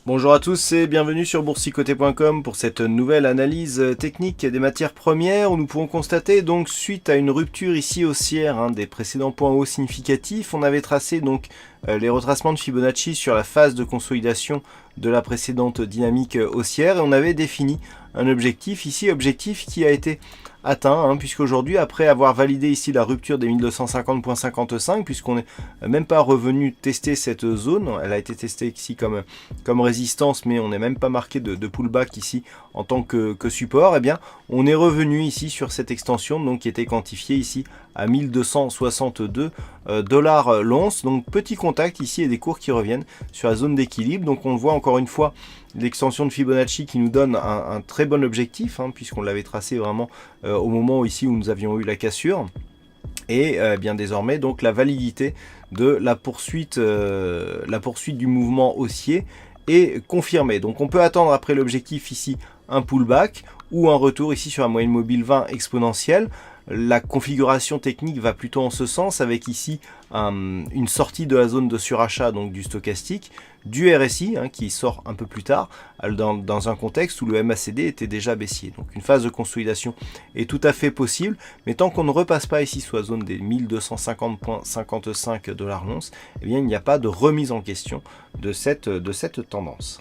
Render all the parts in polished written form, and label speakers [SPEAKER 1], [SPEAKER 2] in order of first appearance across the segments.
[SPEAKER 1] Bonjour à tous et bienvenue sur boursicoté.com pour cette nouvelle analyse technique des matières premières où nous pourrons constater donc suite à une rupture ici haussière des précédents points hauts significatifs, on avait tracé donc les retracements de Fibonacci sur la phase de consolidation de la précédente dynamique haussière et on avait défini un objectif ici, objectif qui a été atteint, puisqu'aujourd'hui, après avoir validé ici la rupture des 1250.55, puisqu'on n'est même pas revenu tester cette zone, elle a été testée ici comme résistance, mais on n'est même pas marqué de pullback ici en tant que support, et bien on est revenu ici sur cette extension, donc qui était quantifiée ici à 1262 dollars l'once, donc petit contact ici et des cours qui reviennent sur la zone d'équilibre, donc on voit encore une fois l'extension de Fibonacci qui nous donne un très bon objectif, puisqu'on l'avait tracé vraiment au moment ici où nous avions eu la cassure. Et bien désormais donc la validité de la poursuite du mouvement haussier est confirmée. Donc on peut attendre après l'objectif ici un pullback ou un retour ici sur la moyenne mobile 20 exponentielle. La configuration technique va plutôt en ce sens avec ici une sortie de la zone de surachat, donc du stochastique, du RSI qui sort un peu plus tard dans un contexte où le MACD était déjà baissier. Donc une phase de consolidation est tout à fait possible, mais tant qu'on ne repasse pas ici sous la zone des 1250.55 dollars l'once, eh bien il n'y a pas de remise en question de cette tendance.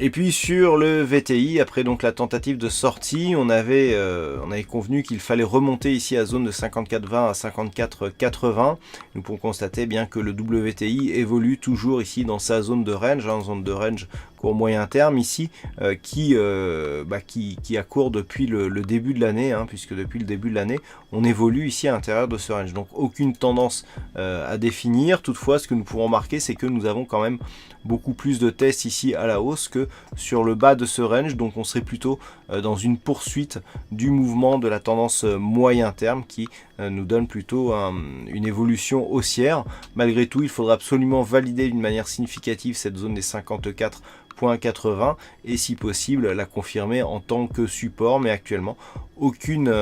[SPEAKER 1] Et puis sur le VTI, après donc la tentative de sortie, on avait convenu qu'il fallait remonter ici à zone de 54,20 à 54,80. Nous pouvons constater bien que le WTI évolue toujours ici dans sa zone de range, court moyen terme ici, qui accourt depuis le début de l'année, puisque depuis le début de l'année, on évolue ici à l'intérieur de ce range. Donc aucune tendance à définir. Toutefois, ce que nous pouvons remarquer, c'est que nous avons quand même beaucoup plus de tests ici à la hausse que sur le bas de ce range, donc on serait plutôt dans une poursuite du mouvement de la tendance moyen terme qui nous donne plutôt une évolution haussière. Malgré tout, il faudra absolument valider d'une manière significative cette zone des 54,80 et si possible la confirmer en tant que support, mais actuellement aucune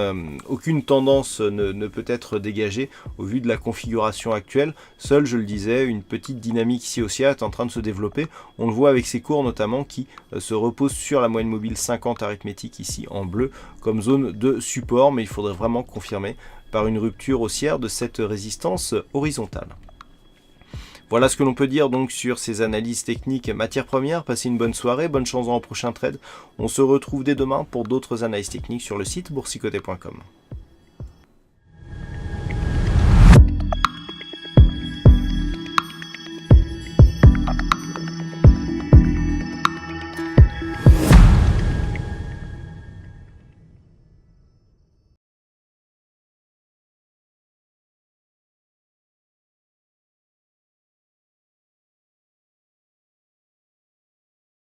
[SPEAKER 1] tendance ne peut être dégagée au vu de la configuration actuelle. Seule, je le disais, une petite dynamique ici haussière est en train de se développer. On le voit avec ces cours notamment qui se reposent sur la moyenne mobile 50 arithmétique ici en bleu comme zone de support, mais il faudrait vraiment confirmer par une rupture haussière de cette résistance horizontale. Voilà ce que l'on peut dire donc sur ces analyses techniques matières premières. Passez une bonne soirée, bonne chance dans le prochain trade. On se retrouve dès demain pour d'autres analyses techniques sur le site boursicoté.com.